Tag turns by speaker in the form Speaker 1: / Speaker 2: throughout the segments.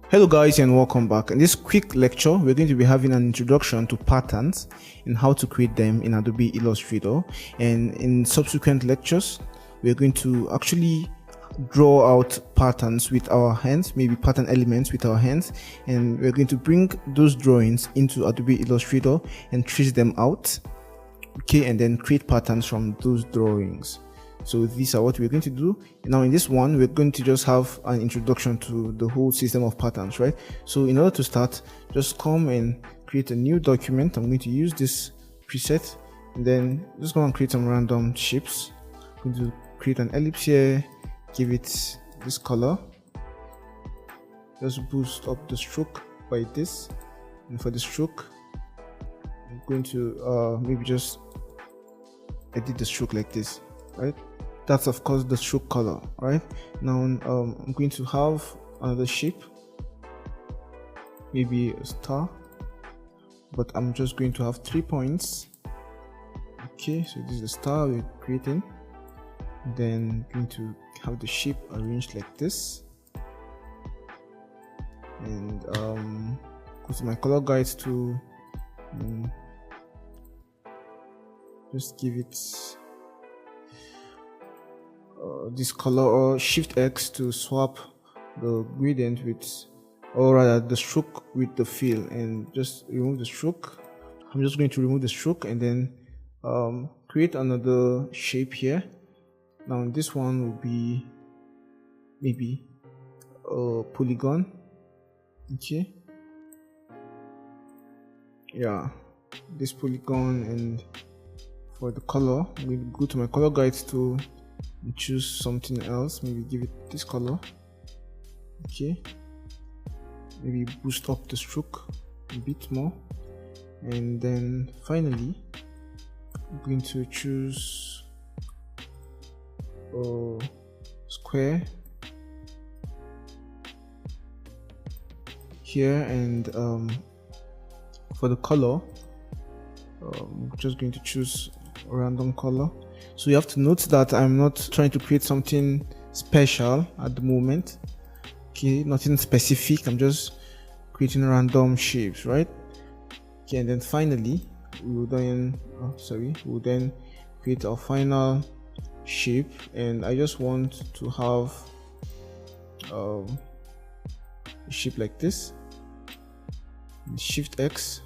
Speaker 1: Hello guys and welcome back. In this quick lecture, we're going to be having an introduction to patterns and how to create them in Adobe Illustrator. And in subsequent lectures, we're going to actually draw out patterns with our hands, maybe pattern elements with our hands, and we're going to bring those drawings into Adobe Illustrator and trace them out, okay, and then create patterns from those drawings. So these are what we're going to do. Now in this one, we're going to just have an introduction to the whole system of patterns, right? So in order to start, just come and create a new document. I'm going to use this preset and then just go and create some random shapes. I'm going to create an ellipse here, give it this color, just boost up the stroke by this, and for the stroke I'm going to maybe just edit the stroke like this, right? That's of course the stroke color, right? Now I'm going to have another shape, maybe a star, but I'm just going to have 3 points. Okay, so this is the star we're creating. Then I'm going to have the shape arranged like this, and go to my color guides to just give it this color, or Shift X to swap the gradient with, or rather the stroke with the fill, and just remove the stroke. I'm just going to remove the stroke and then create another shape here. Now this one will be maybe a polygon. Okay, yeah, this polygon. And for the color, I'm going to go to my color guides to choose something else, maybe give it this color. Okay, maybe boost up the stroke a bit more, and then finally I'm going to choose a square here, and for the color I'm just going to choose a random color. So you have to note that I'm not trying to create something special at the moment. Okay, nothing specific. I'm just creating random shapes, right? Okay, and then finally we will then create our final shape, and I just want to have a shape like this. Shift X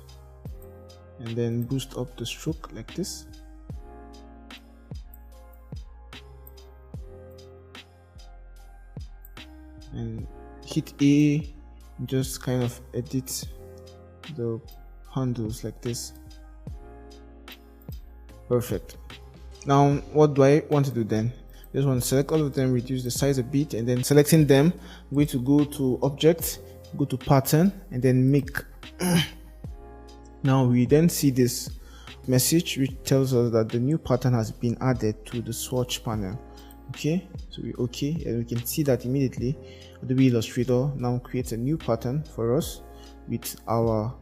Speaker 1: and then boost up the stroke like this. And hit A, just kind of edit the handles like this. Perfect. Now what do I want to do then? Just want to select all of them, reduce the size a bit, and then selecting them, I'm going to go to object, go to pattern, and then make. Now we then see this message which tells us that the new pattern has been added to the swatch panel. Okay, so and we can see that immediately Adobe Illustrator now creates a new pattern for us with our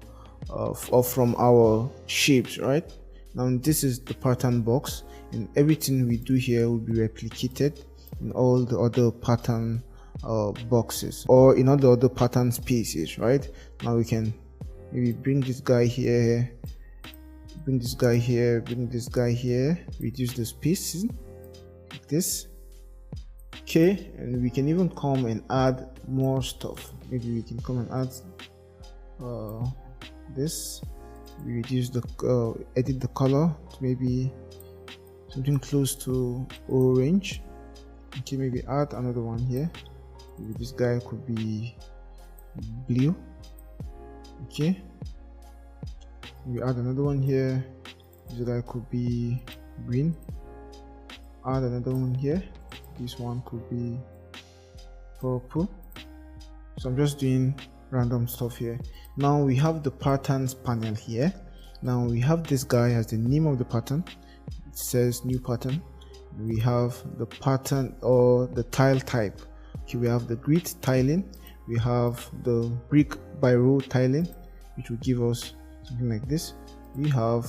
Speaker 1: or from our shapes, right? Now this is the pattern box, and everything we do here will be replicated in all the other pattern boxes, or in all the other pattern spaces, right? Now we can maybe bring this guy here, bring this guy here, bring this guy here, reduce the spaces like this. Okay, and we can even come and add more stuff. Maybe we can come and add this. We reduce the edit the color to maybe something close to orange. Okay, maybe add another one here. Maybe this guy could be blue. Okay, we add another one here. This guy could be green. Add another one here. This one could be purple. So I'm just doing random stuff here. Now we have the patterns panel here. Now we have this guy as the name of the pattern. It says new pattern. We have the pattern or the tile type. Okay, we have the grid tiling. We have the brick by row tiling, which will give us something like this. We have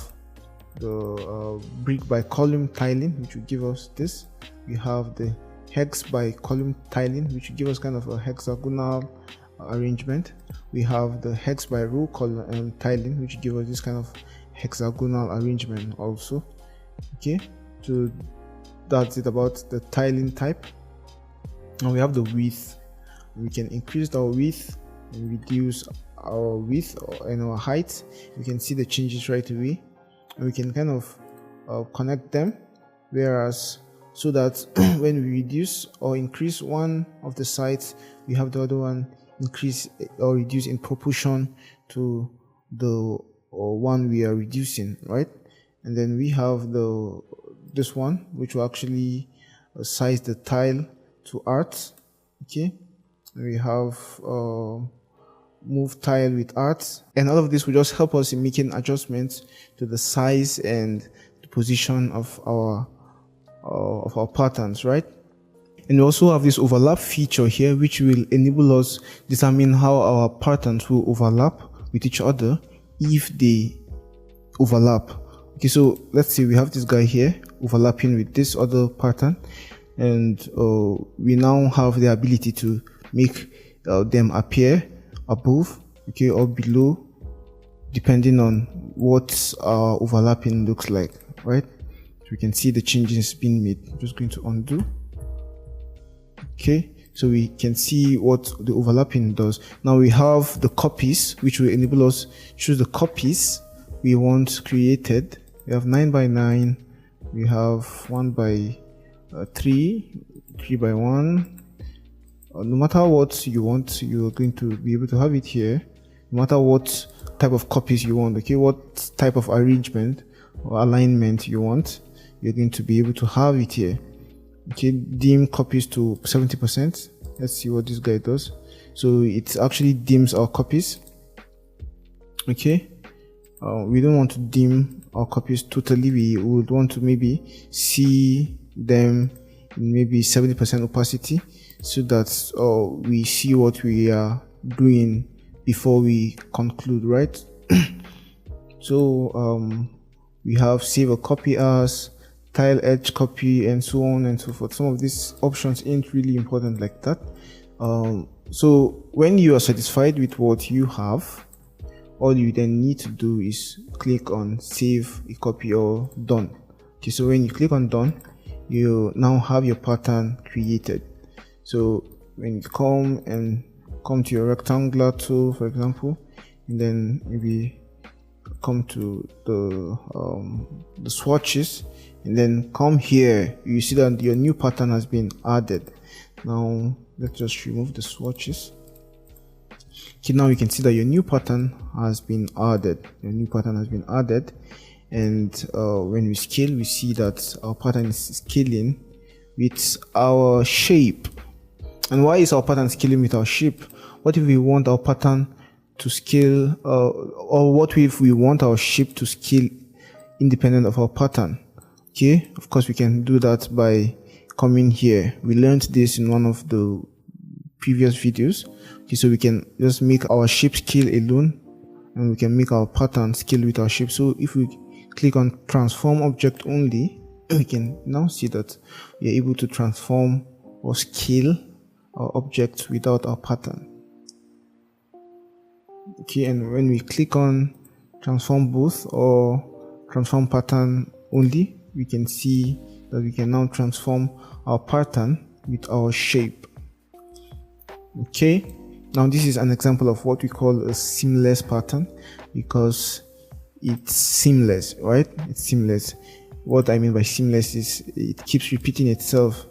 Speaker 1: the brick by column tiling, which will give us this. We have the hex by column tiling, which will give us kind of a hexagonal arrangement. We have the hex by row column tiling, which give us this kind of hexagonal arrangement also. Okay, so that's it about the tiling type. Now we have the width. We can increase our width and reduce our width and our height. We can see the changes right away, and we can kind of connect them, whereas so that when we reduce or increase one of the sides, we have the other one increase or reduce in proportion to the one we are reducing, right? And then we have this one, which will actually size the tile to art. Okay, we have move tile with art, and all of this will just help us in making adjustments to the size and the position of our patterns, right? And we also have this overlap feature here, which will enable us determine how our patterns will overlap with each other if they overlap. Okay, so let's say we have this guy here overlapping with this other pattern, and we now have the ability to make them appear above, okay, or below, depending on what our overlapping looks like, right? So we can see the changes being made. I'm just going to undo. Okay, so we can see what the overlapping does. Now we have the copies, which will enable us choose the copies we want created. We have 9 by 9, we have 1 by 3, 3 by 1. No matter what you want, you're going to be able to have it here. No matter what type of copies you want, okay, what type of arrangement or alignment you want, you're going to be able to have it here. Okay, dim copies to 70%. Let's see what this guy does. So it actually dims our copies. Okay, we don't want to dim our copies totally. We would want to maybe see them in maybe 70% opacity, so that we see what we are doing before we conclude, right? So we have save a copy as, tile edge copy, and so on and so forth. Some of these options ain't really important like that. So when you are satisfied with what you have, all you then need to do is click on save a copy or done. Okay, so when you click on done, you now have your pattern created. So when you come to your rectangular tool, for example, and then maybe come to the swatches, and then come here, you see that your new pattern has been added. Now let's just remove the swatches. Okay, now you can see that your new pattern has been added. And when we scale, we see that our pattern is scaling with our shape. And why is our pattern scaling with our shape? What if we want our pattern to scale, or what if we want our shape to scale independent of our pattern? Okay, of course we can do that by coming here. We learned this in one of the previous videos. Okay, so we can just make our shape scale alone, and we can make our pattern scale with our shape. So if we click on transform object only, we can now see that we are able to transform or scale our object without our pattern. Okay, and when we click on transform both or transform pattern only, we can see that we can now transform our pattern with our shape. Okay, now this is an example of what we call a seamless pattern, because it's seamless, right? It's seamless. What I mean by seamless is it keeps repeating itself.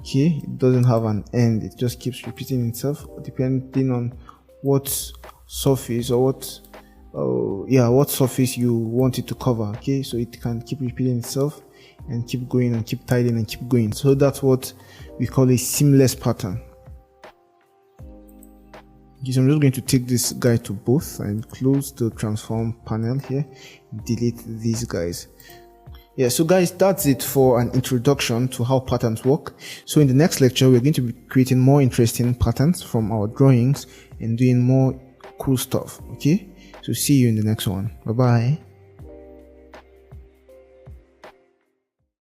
Speaker 1: Okay, it doesn't have an end, it just keeps repeating itself depending on what surface or what surface you want it to cover. Okay, so it can keep repeating itself and keep going and keep tiling and keep going. So that's what we call a seamless pattern. Okay, so I'm just going to take this guy to both and close the transform panel here, delete these guys. Yeah, so guys, that's it for an introduction to how patterns work. So in the next lecture, we're going to be creating more interesting patterns from our drawings and doing more cool stuff. Okay, so see you in the next one. Bye bye.